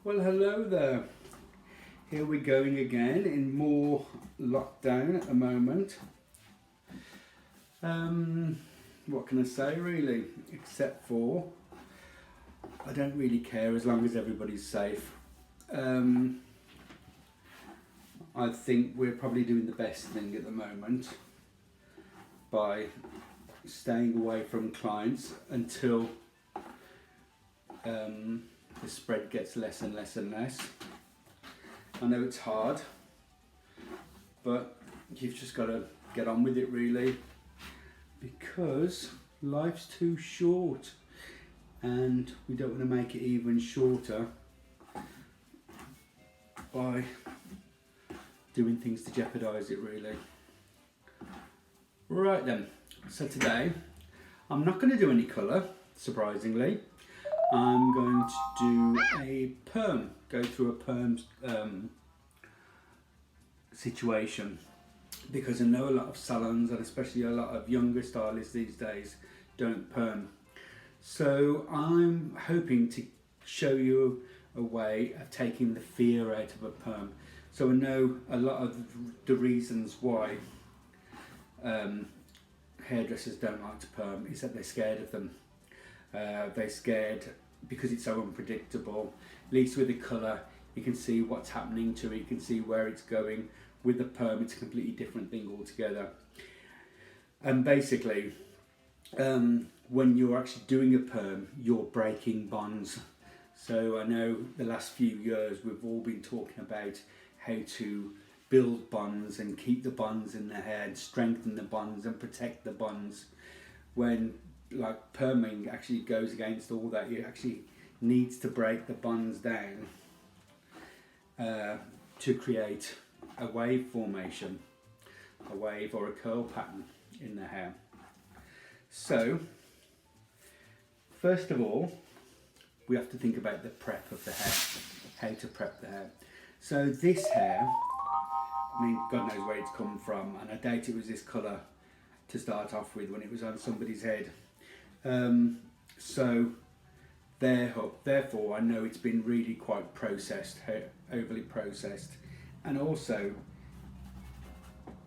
Well, hello there. Here we're going again in more lockdown at the moment. What can I say really, except for I don't really care as long as everybody's safe. I think we're probably doing the best thing at the moment by staying away from clients until the spread gets less and less and less. I know it's hard, but you've just got to get on with it really, because life's too short and we don't want to make it even shorter by doing things to jeopardise it really. Right then, so today I'm not going to do any colour, surprisingly. I'm going to do a perm, go through a perm situation, because I know a lot of salons and especially a lot of younger stylists these days don't perm. So I'm hoping to show you a way of taking the fear out of a perm. So I know a lot of the reasons why hairdressers don't like to perm is that they're scared of them. They're scared because it's so unpredictable. At least with the colour you can see what's happening to it, you can see where it's going. With the perm it's a completely different thing altogether. And basically when you're actually doing a perm you're breaking bonds. So I know the last few years we've all been talking about how to build bonds and keep the bonds in the hair and strengthen the bonds and protect the bonds, when like perming actually goes against all that. You actually needs to break the bonds down to create a wave formation, a wave or a curl pattern in the hair. So first of all we have to think about the prep of the hair, how to prep the hair. So this hair, I mean, God knows where it's come from, and I doubt it was this colour to start off with when it was on somebody's head. So therefore I know it's been really quite processed, overly processed, and also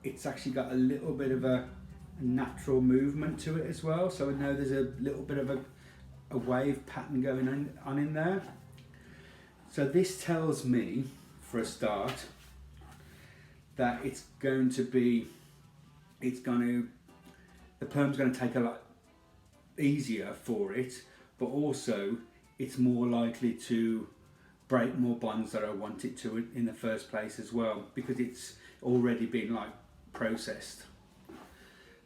it's actually got a little bit of a natural movement to it as well. So I know there's a little bit of a wave pattern going on in there. So this tells me, for a start, that the perm's going to take a lot easier for it, but also it's more likely to break more bonds that I want it to in the first place as well, because it's already been like processed.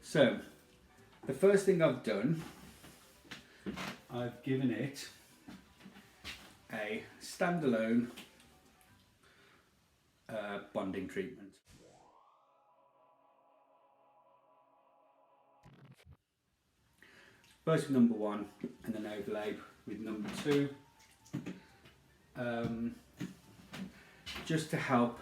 So the first thing I've done, I've given it a standalone bonding treatment. First with number one and then overlay with number two, just to help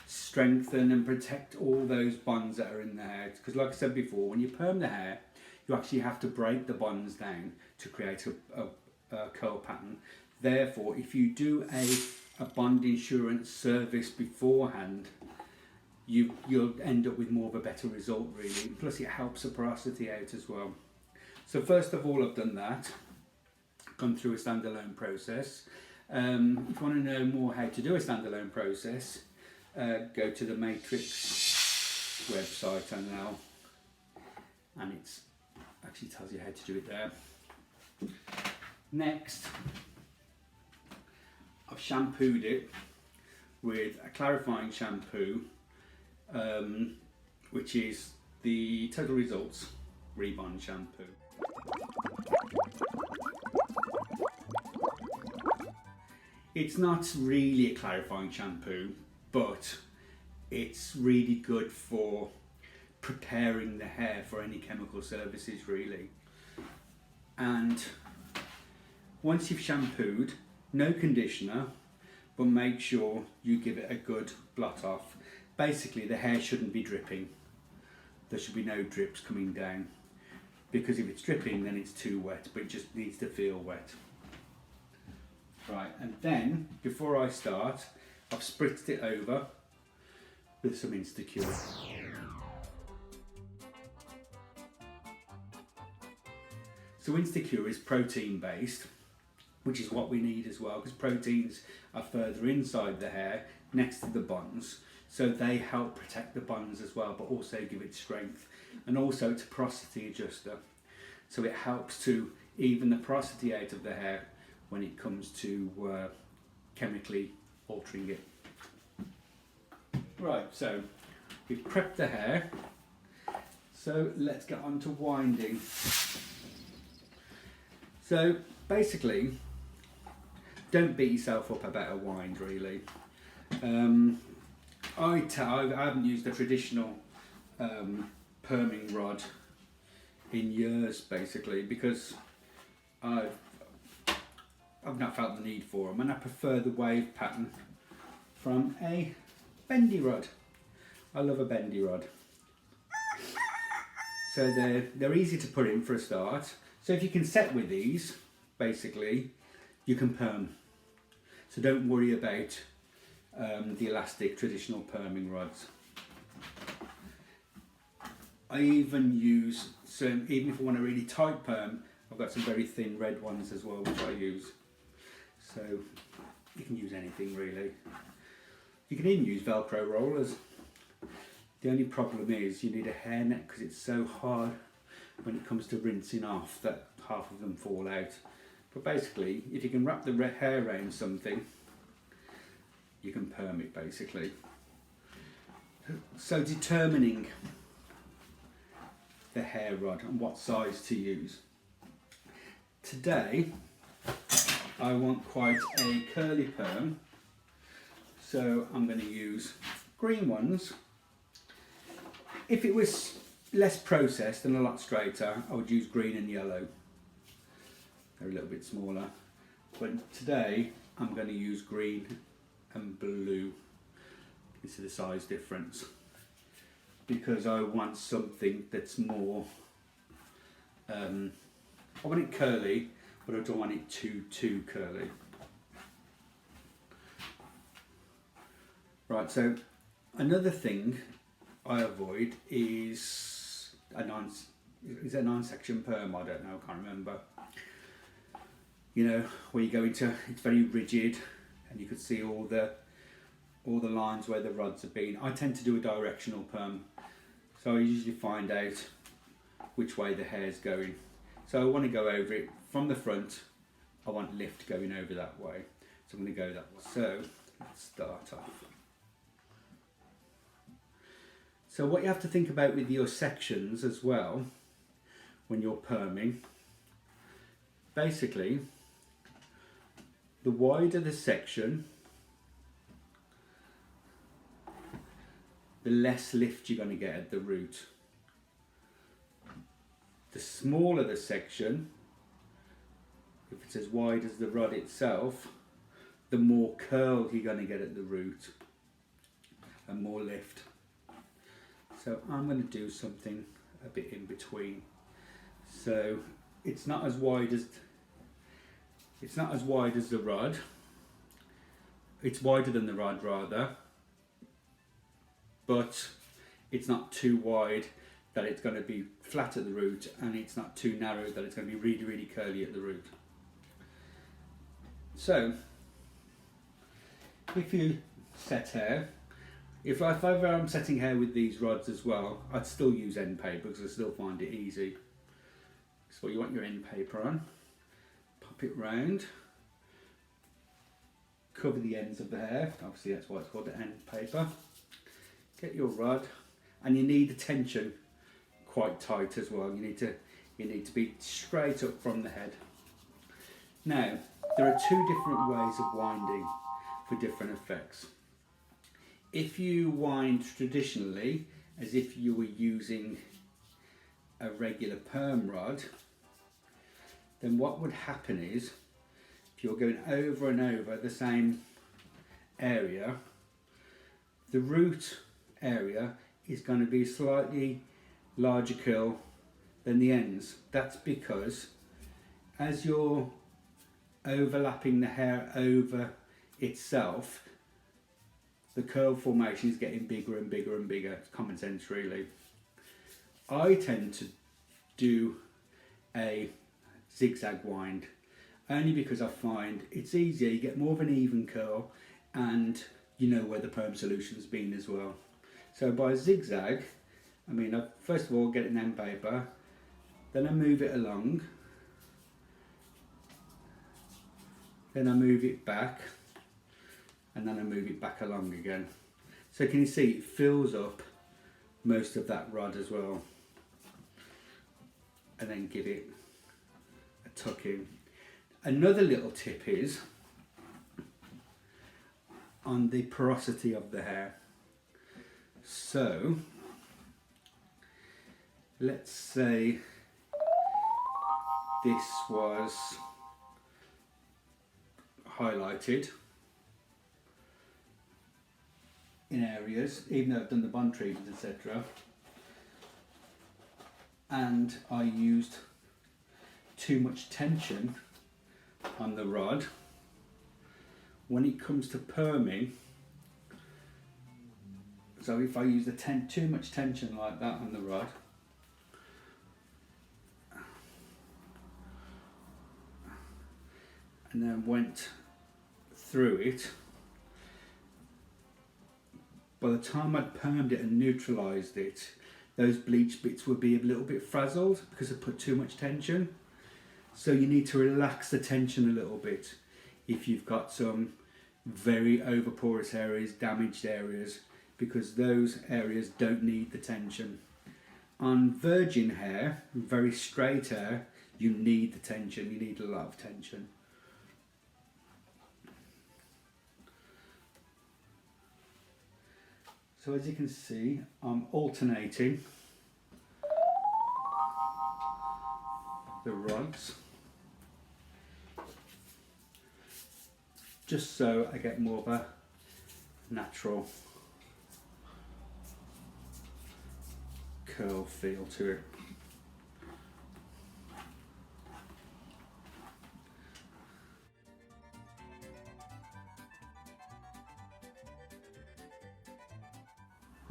strengthen and protect all those bonds that are in the hair. Because like I said before, when you perm the hair you actually have to break the bonds down to create a curl pattern. Therefore if you do a bond insurance service beforehand, you'll end up with more of a better result really. Plus it helps the porosity out as well. So first of all I've done that, gone through a standalone process. If you want to know more how to do a standalone process, go to the Matrix website I know, and it actually tells you how to do it there. Next, I've shampooed it with a clarifying shampoo, which is the Total Results Rebond shampoo. It's not really a clarifying shampoo, but it's really good for preparing the hair for any chemical services really. And once you've shampooed, no conditioner, but make sure you give it a good blot off. Basically the hair shouldn't be dripping. There should be no drips coming down, because if it's dripping then it's too wet, but it just needs to feel wet. Right, and then before I start, I've spritzed it over with some Instacure. So Instacure is protein based, which is what we need as well, because proteins are further inside the hair next to the buns, so they help protect the buns as well, but also give it strength. And also it's a porosity adjuster, so it helps to even the porosity out of the hair when it comes to chemically altering it. Right, so we've prepped the hair, so let's get on to winding. So basically, don't beat yourself up about a wind really. I haven't used a traditional perming rod in years basically, because I've not felt the need for them, and I prefer the wave pattern from a bendy rod. I love a bendy rod. So they're easy to put in for a start. So if you can set with these, basically, you can perm. So don't worry about the elastic traditional perming rods. I even use some, even if I want a really tight perm, I've got some very thin red ones as well, which I use. So you can use anything really. You can even use Velcro rollers. The only problem is you need a hairnet, because it's so hard when it comes to rinsing off that half of them fall out. But basically, if you can wrap the hair around something, you can perm it basically. So determining the hair rod and what size to use. Today I want quite a curly perm, so I'm going to use green ones. If it was less processed and a lot straighter, I would use green and yellow. They're a little bit smaller, but today I'm going to use green and blue. You see the size difference, because I want something that's more I want it curly, but I don't want it too curly. Right, so another thing I avoid is a nine-section perm, I don't know, I can't remember. You know, where you go into, it's very rigid and you could see all the lines where the rods have been. I tend to do a directional perm, so I usually find out which way the hair's going. So I want to go over it from the front. I want lift going over that way, so I'm going to go that way. So let's start off. So what you have to think about with your sections as well when you're perming, basically the wider the section, the less lift you're going to get at the root. The smaller the section, if it's as wide as the rod itself, the more curl you're going to get at the root and more lift. So I'm going to do something a bit in between. So it's not as wide as the rod. It's wider than the rod rather, but it's not too wide that it's going to be flat at the root, and it's not too narrow that it's going to be really, really curly at the root. So if you set hair, if ever I'm setting hair with these rods as well, I'd still use end paper because I still find it easy. So you want your end paper on, pop it round, cover the ends of the hair, obviously that's why it's called the end paper. Get your rod, and you need the tension quite tight as well. You need to be straight up from the head. Now, there are two different ways of winding for different effects. If you wind traditionally, as if you were using a regular perm rod, then what would happen is, if you're going over and over the same area, the root area is going to be slightly larger curl than the ends. That's because as you're overlapping the hair over itself, the curl formation is getting bigger and bigger and bigger. It's common sense really. I tend to do a zigzag wind only because I find it's easier, you get more of an even curl and you know where the perm solution's been as well. So by zigzag, I mean I first of all get an end paper, then I move it along, then I move it back, and then I move it back along again. So can you see it fills up most of that rod as well. And then give it a tuck in. Another little tip is on the porosity of the hair. So let's say this was highlighted in areas, even though I've done the bond treatment, etc. And I used too much tension on the rod. When it comes to perming, so if I use too much tension like that on the rod, and then went through it, by the time I'd permed it and neutralised it, those bleach bits would be a little bit frazzled because I put too much tension. So you need to relax the tension a little bit if you've got some very over porous areas, damaged areas, because those areas don't need the tension. On virgin hair, very straight hair, you need the tension, you need a lot of tension. So as you can see, I'm alternating the rods just so I get more of a natural curl feel to it.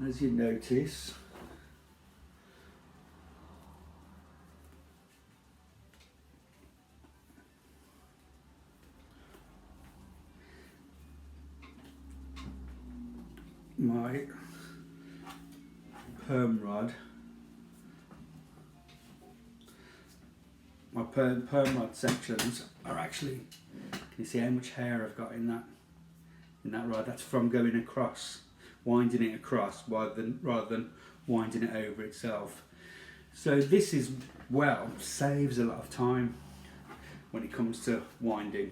As you notice, my perm rod, my perm rod sections are actually, can you see how much hair I've got in that rod? That's from going across, winding it across rather than winding it over itself. So this is, well, saves a lot of time when it comes to winding,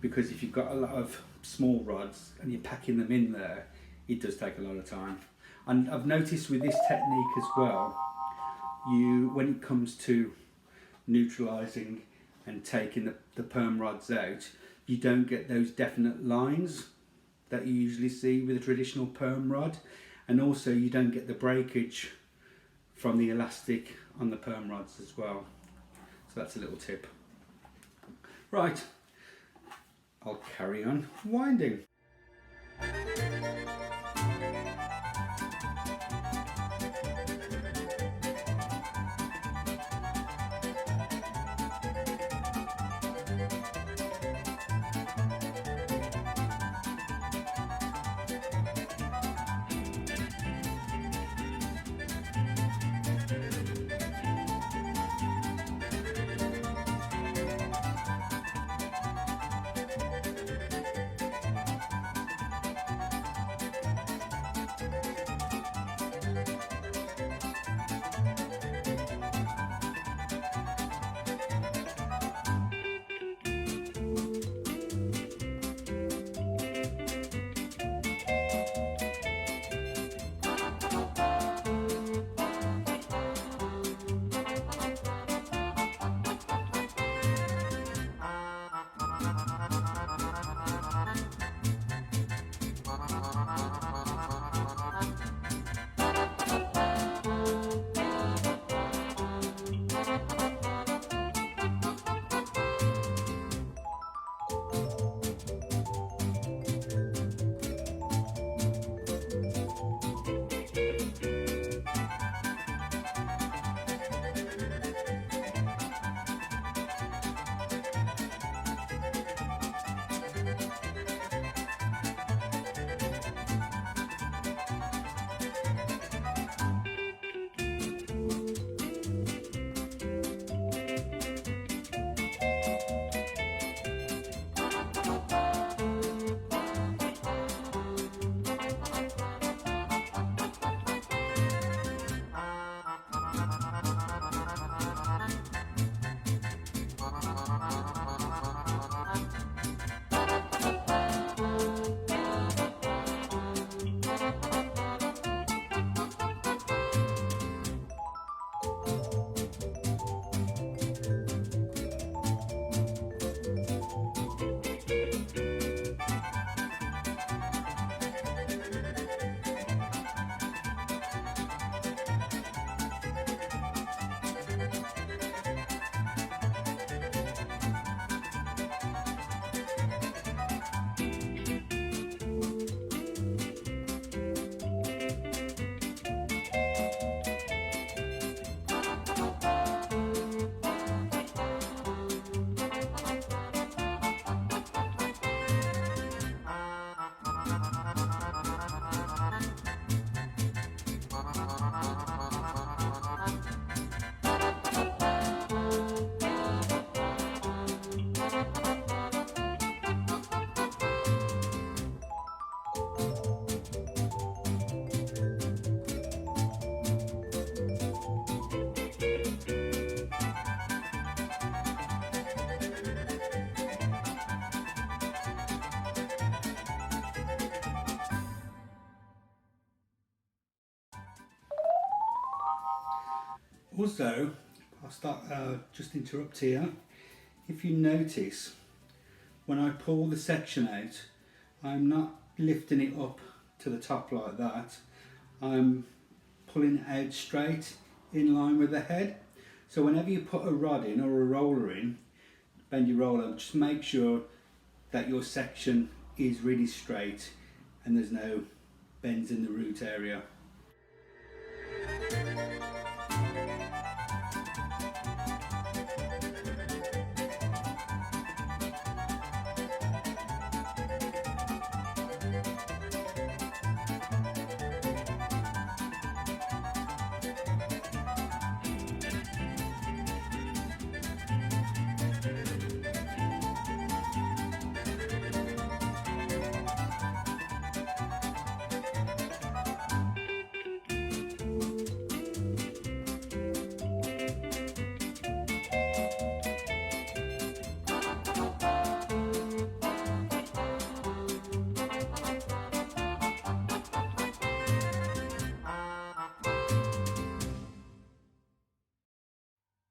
because if you've got a lot of small rods and you're packing them in there, it does take a lot of time. And I've noticed with this technique as well, when it comes to neutralising and taking the perm rods out, you don't get those definite lines that you usually see with a traditional perm rod, and also you don't get the breakage from the elastic on the perm rods as well. So that's a little tip. Right, I'll carry on winding. Also, I'll start just interrupt here. If you notice, when I pull the section out, I'm not lifting it up to the top like that. I'm pulling it out straight in line with the head. So whenever you put a rod in or a roller in, bend your roller, just make sure that your section is really straight and there's no bends in the root area.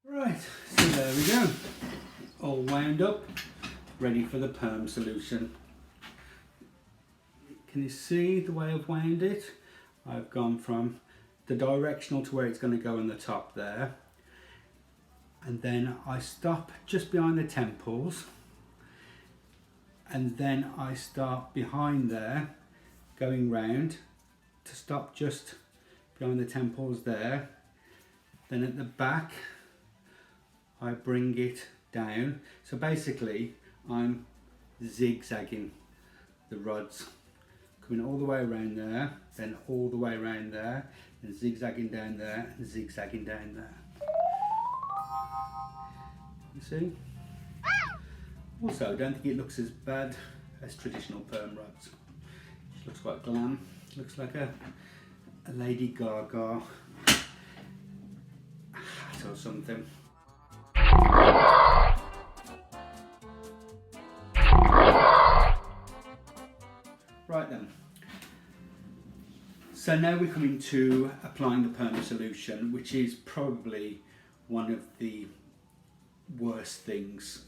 Right, so there we go, all wound up, ready for the perm solution. Can you see the way I've wound it? I've gone from the directional to where it's going to go on the top there, and then I stop just behind the temples, and then I start behind there, going round to stop just behind the temples there. Then at the back I bring it down. So basically I'm zigzagging the rods, coming all the way around there, then all the way around there, and zigzagging down there, and zigzagging down there. You see? Also, I don't think it looks as bad as traditional perm rods. It looks quite glam. Looks like a Lady Gaga hat or something. Right then, so now we're coming to applying the perm solution, which is probably one of the worst things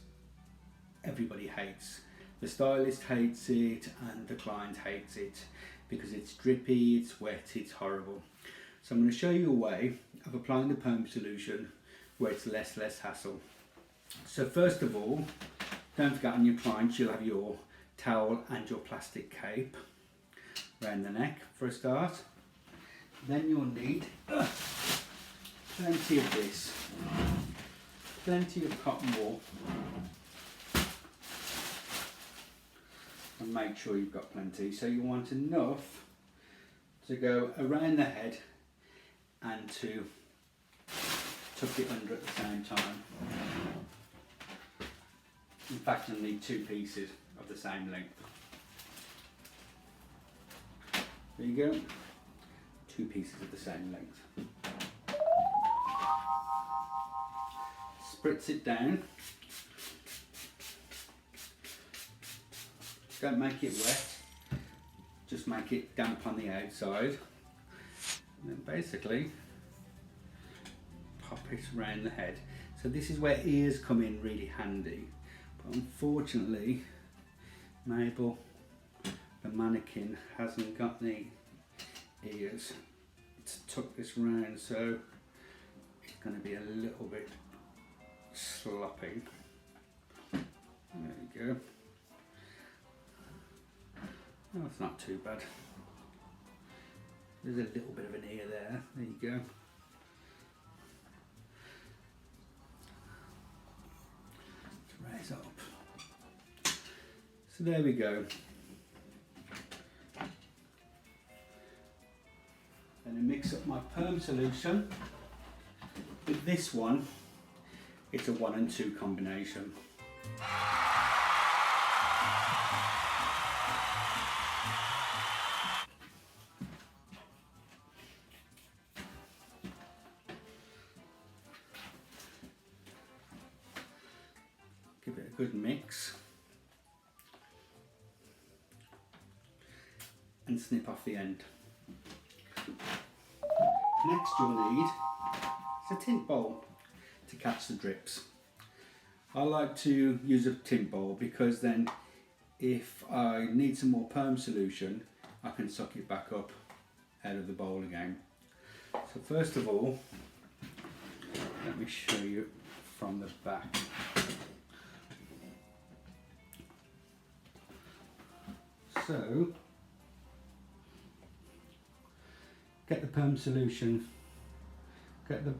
everybody hates. The stylist hates it and the client hates it because it's drippy, it's wet, it's horrible. So I'm going to show you a way of applying the perm solution where it's less hassle. So first of all, don't forget on your clients you'll have your towel and your plastic cape around the neck for a start. Then you'll need plenty of this, plenty of cotton wool, and make sure you've got plenty. So you want enough to go around the head and to tuck it under at the same time. In fact, you'll need two pieces of the same length. There you go, two pieces of the same length. Spritz it down. Don't make it wet, just make it damp on the outside. And then basically pop it around the head. So this is where ears come in really handy. But unfortunately, Mabel, the mannequin, hasn't got the ears to tuck this round, so it's going to be a little bit sloppy. There we go. Oh, it's not too bad. There's a little bit of an ear there. There you go. Let's raise up. So there we go. Then I mix up my perm solution with this one. It's a 1 and 2 combination. Give it a good mix and snip off the end. Next you'll need It's a tint bowl to catch the drips. I like to use a tint bowl because then if I need some more perm solution, I can suck it back up out of the bowl again. So first of all, let me show you from the back. So, get the perm solution, get the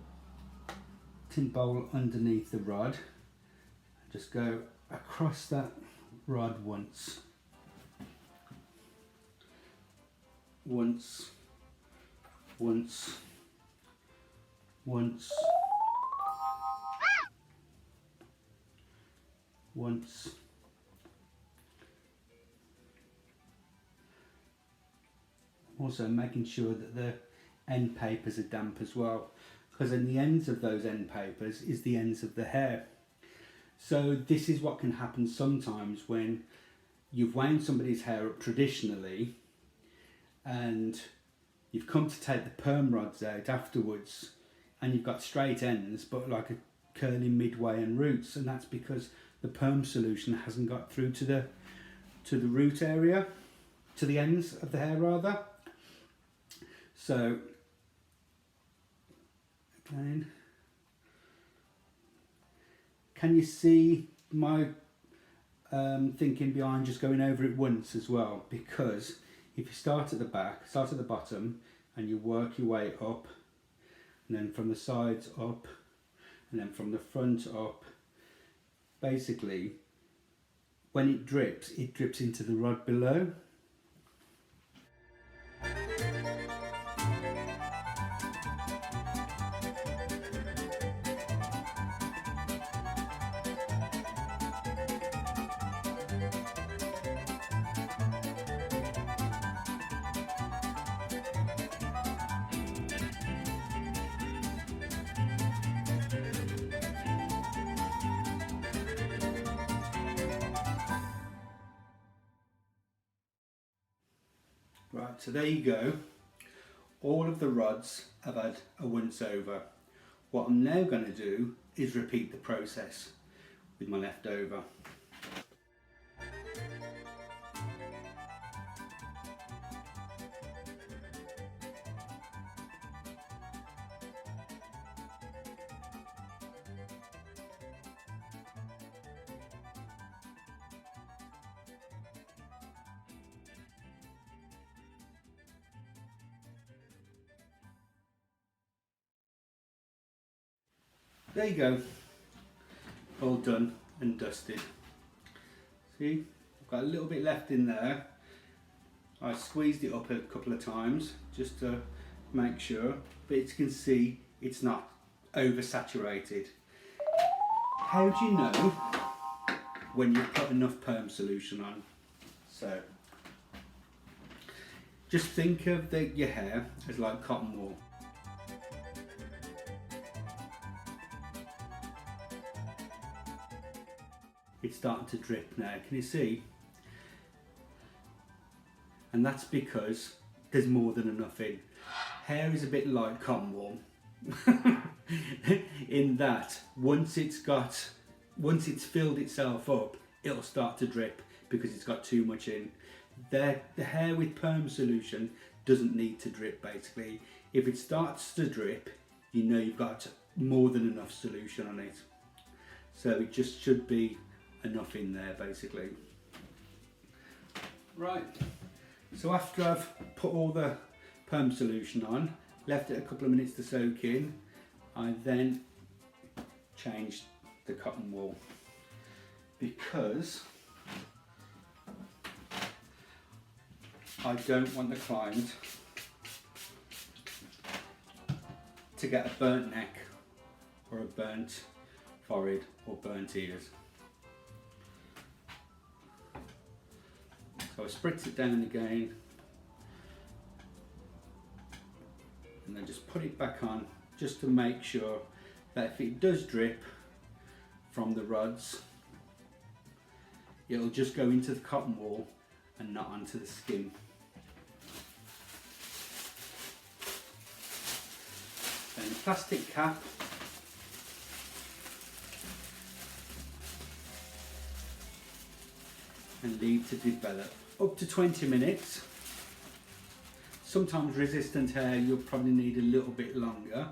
tint bowl underneath the rod, just go across that rod once, once, once, once, once, also making sure that the end papers are damp as well, because in the ends of those end papers is the ends of the hair. So this is what can happen sometimes when you've wound somebody's hair up traditionally and you've come to take the perm rods out afterwards and you've got straight ends but like a curling midway and roots, and that's because the perm solution hasn't got through to the root area, to the ends of the hair rather. So again, can you see my thinking behind just going over it once as well? Because if you start at the back, start at the bottom and you work your way up, and then from the sides up, and then from the front up, basically when it drips into the rod below. Right, so there you go. All of the rods have had a once over. What I'm now going to do is repeat the process with my leftover. There you go, all done and dusted. See, I've got a little bit left in there. I squeezed it up a couple of times just to make sure, but as you can see, it's not oversaturated. How do you know when you've put enough perm solution on? So, just think of your hair as like cotton wool. It's starting to drip now, can you see? And that's because there's more than enough in. Hair is a bit like cotton wool in that once it's filled itself up, it'll start to drip because it's got too much in. The hair with perm solution doesn't need to drip basically. If it starts to drip, you know you've got more than enough solution on it. So it just should be enough in there basically. Right, so after I've put all the perm solution on, left it a couple of minutes to soak in, I then changed the cotton wool because I don't want the client to get a burnt neck or a burnt forehead or burnt ears. So I spritz it down again and then just put it back on just to make sure that if it does drip from the rods, it'll just go into the cotton wool and not onto the skin. Then a plastic cap. And leave to develop up to 20 minutes. Sometimes resistant hair you'll probably need a little bit longer,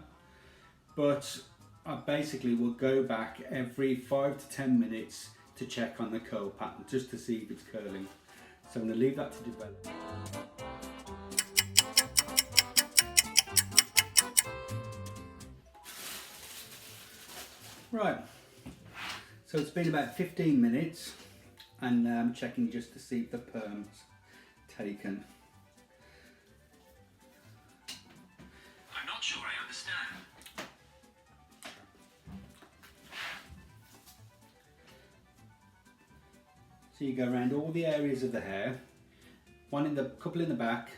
but I basically will go back every 5 to 10 minutes to check on the curl pattern just to see if it's curling. So I'm going to leave that to develop. Right, so it's been about 15 minutes and I'm checking just to see if the perm's taken. I'm not sure I understand. So you go around all the areas of the hair, couple in the back,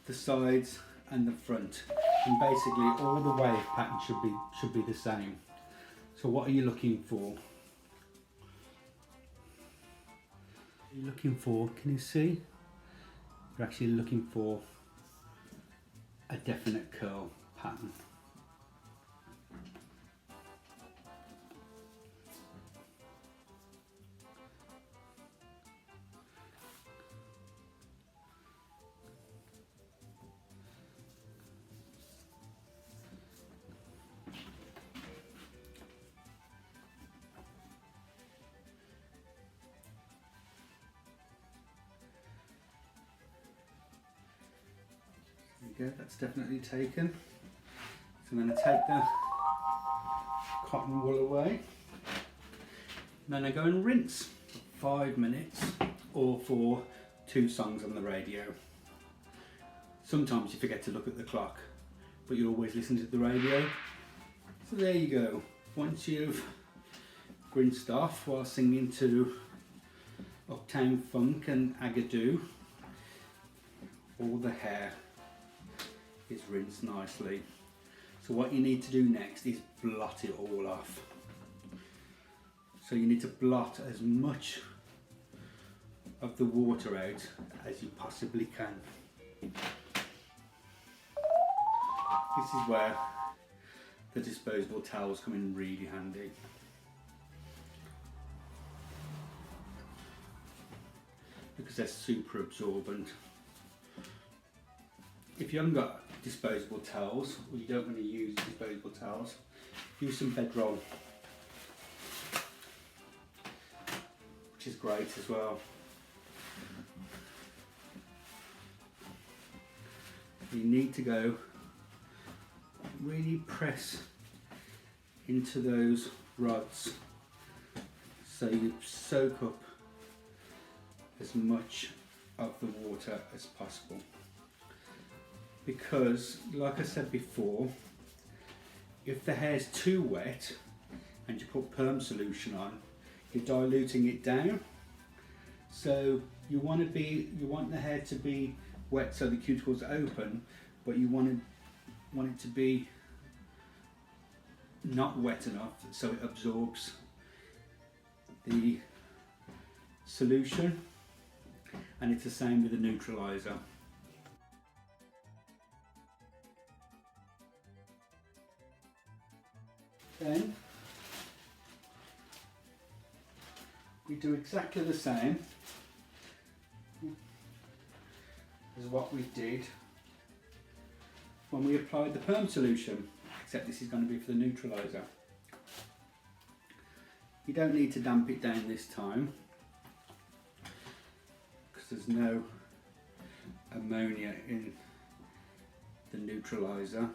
the sides and the front, and basically all the wave pattern should be the same. So what are you looking for? You're looking for, can you see? You're actually looking for a definite curl pattern. There you go, that's definitely taken. So I'm going to take the cotton wool away. Then I go and rinse for 5 minutes or for 2 songs on the radio. Sometimes you forget to look at the clock, but you always listen to the radio. So there you go. Once you've rinsed off while singing to Uptown Funk and Agadoo, all the hair is rinsed nicely. So what you need to do next is blot it all off. So you need to blot as much of the water out as you possibly can. This is where the disposable towels come in really handy. Because they're super absorbent. If you haven't got disposable towels, or you don't want to use disposable towels, use some bedroll, which is great as well. You need to go really press into those rods so you soak up as much of the water as possible. Because, like I said before, if the hair's too wet and you put perm solution on, you're diluting it down. So you want the hair to be wet so the cuticles are open, but you want it to be not wet enough so it absorbs the solution, and it's the same with the neutralizer. Then we do exactly the same as what we did when we applied the perm solution, except this is going to be for the neutralizer. You don't need to damp it down this time because there's no ammonia in the neutralizer.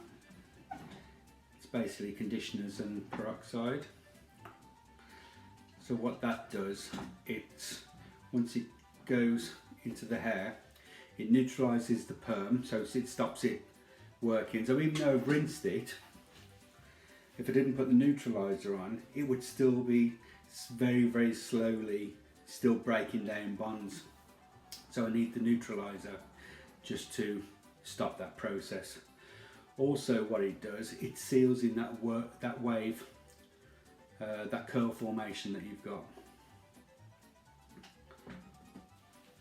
It's basically conditioners and peroxide. So what that does, once it goes into the hair, it neutralises the perm, so it stops it working. So even though I've rinsed it, if I didn't put the neutralizer on, it would still be very, very slowly still breaking down bonds. So I need the neutralizer just to stop that process. Also what it does, it seals in that wave, that curl formation that you've got.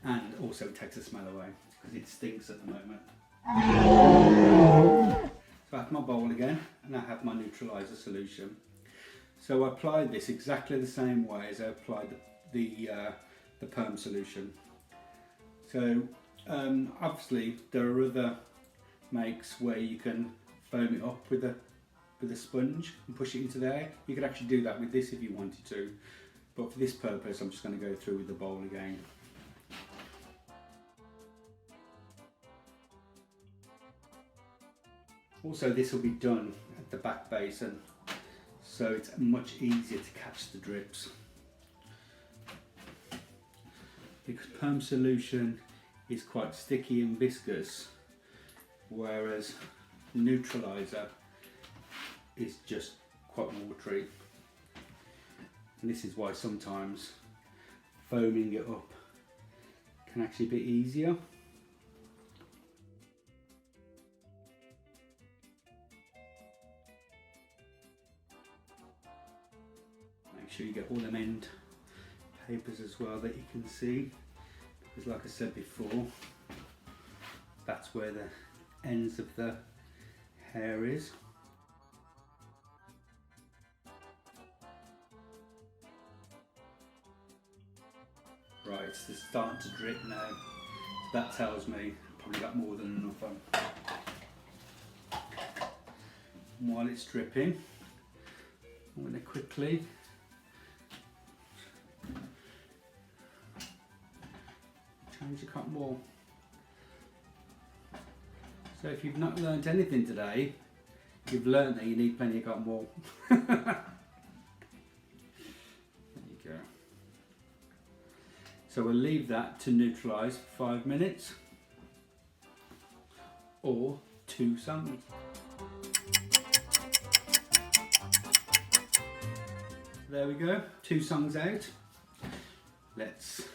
And also takes the smell away because it stinks at the moment. So back my bowl again, and I have my neutraliser solution. So I applied this exactly the same way as I applied the perm solution. So obviously there are other makes where you can foam it up with a sponge and push it into there. You could actually do that with this if you wanted to, but for this purpose I'm just going to go through with the bowl again. Also, this will be done at the back basin, so it's much easier to catch the drips. Because perm solution is quite sticky and viscous, whereas neutraliser is just quite watery. And this is why sometimes foaming it up can actually be easier. Make sure you get all them end papers as well that you can see, because like I said before, that's where the ends of the hair is. Right, it's starting to drip now, so that tells me I've probably got more than enough on. And while it's dripping, I'm going to quickly change the cotton wool. So if you've not learnt anything today, you've learnt that you need plenty of cotton wool. There you go. So we'll leave that to neutralise for 5 minutes or 2 songs. There we go, 2 songs out. Let's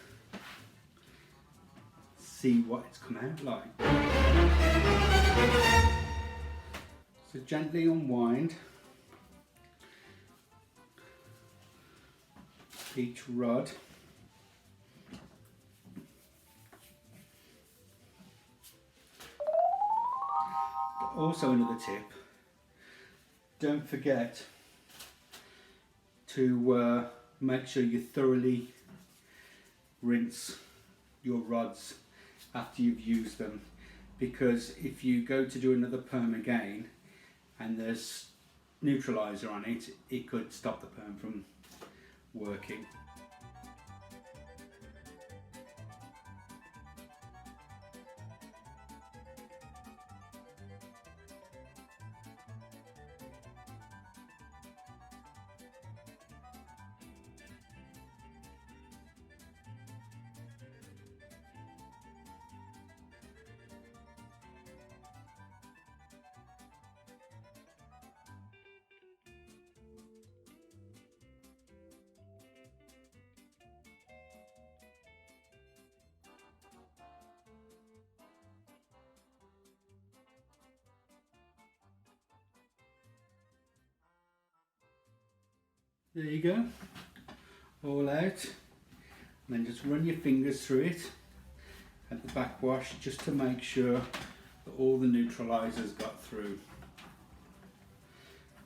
see what it's come out like. So gently unwind each rod. Also another tip, don't forget to make sure you thoroughly rinse your rods after you've used them, because if you go to do another perm again and there's neutraliser on it, it could stop the perm from working. There you go, all out, and then just run your fingers through it at the backwash just to make sure that all the neutralisers got through.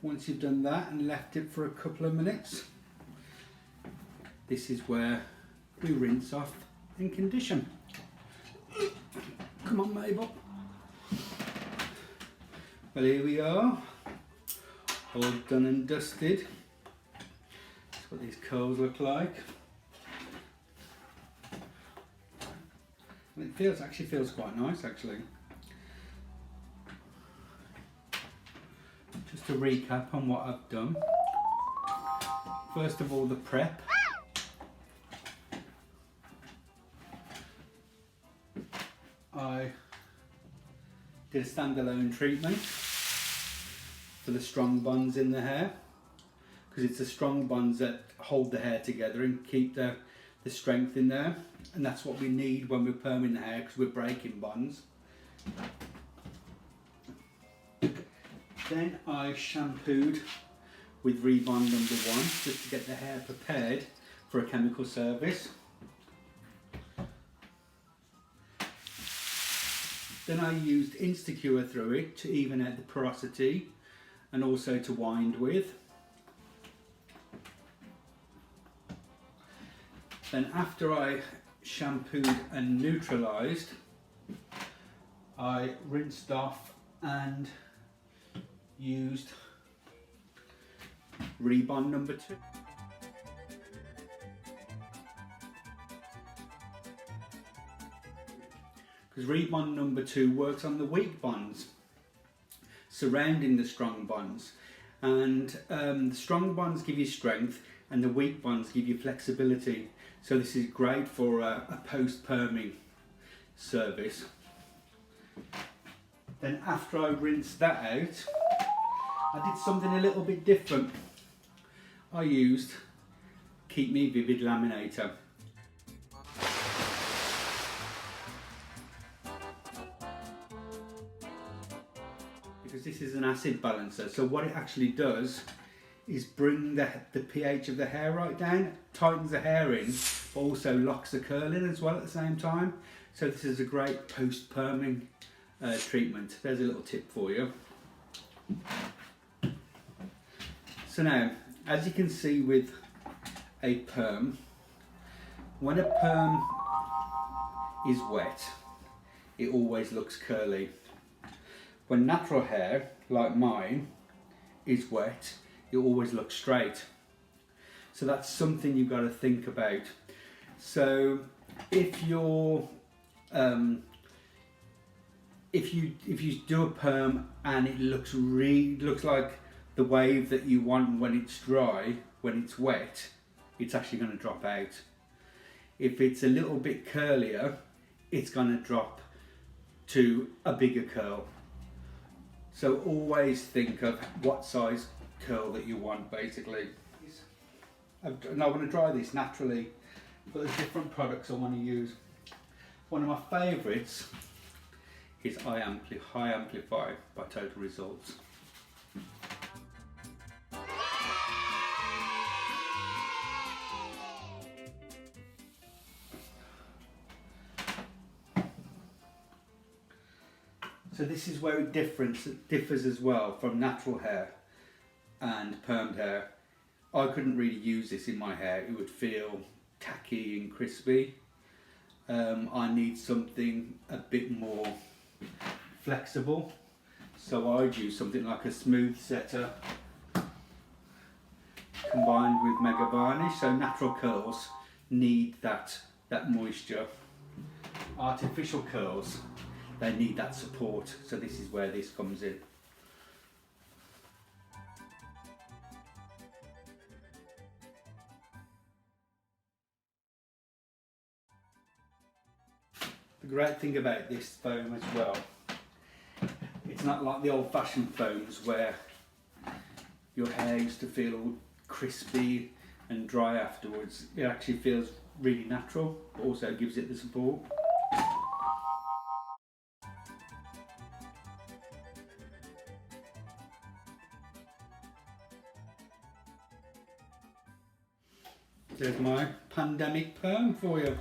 Once you've done that and left it for a couple of minutes, this is where we rinse off and condition. Come on, Mabel. Well, here we are, all done and dusted. That's what these curls look like. And it actually feels quite nice, actually. Just to recap on what I've done. First of all, the prep. I did a standalone treatment for the strong bonds in the hair, because it's the strong bonds that hold the hair together and keep the strength in there, and that's what we need when we're perming the hair, because we're breaking bonds. Then I shampooed with Rebond number 1 just to get the hair prepared for a chemical service. Then I used Instacure through it to even out the porosity and also to wind with. Then after I shampooed and neutralised, I rinsed off and used Rebond number 2. Because Rebond number 2 works on the weak bonds surrounding the strong bonds, and the strong bonds give you strength and the weak bonds give you flexibility. So this is great for a post-perming service. Then after I rinsed that out, I did something a little bit different. I used Keep Me Vivid Laminator. Because this is an acid balancer, so what it actually does is bring the pH of the hair right down, tightens the hair in, but also locks the curl in as well at the same time. So this is a great post-perming treatment. There's a little tip for you. So now, as you can see with a perm, when a perm is wet, it always looks curly. When natural hair, like mine, is wet, it always looks straight. So that's something you've got to think about. So if you're if you do a perm and it looks like the wave that you want when it's dry, when it's wet, it's actually going to drop out. If it's a little bit curlier, it's going to drop to a bigger curl. So always think of what size curl that you want, basically. And I want to dry this naturally, but there's different products I want to use. One of my favourites is High Amplify by Total Results. So this is where it differs as well from natural hair and permed hair. I couldn't really use this in my hair, it would feel tacky and crispy. I need something a bit more flexible, so I'd use something like a smooth setter combined with Mega Varnish. So natural curls need that moisture. Artificial curls, they need that support, so this is where this comes in. The great thing about this foam as well, it's not like the old-fashioned foams where your hair used to feel all crispy and dry afterwards. It actually feels really natural, but also gives it the support. There's my pandemic perm for you.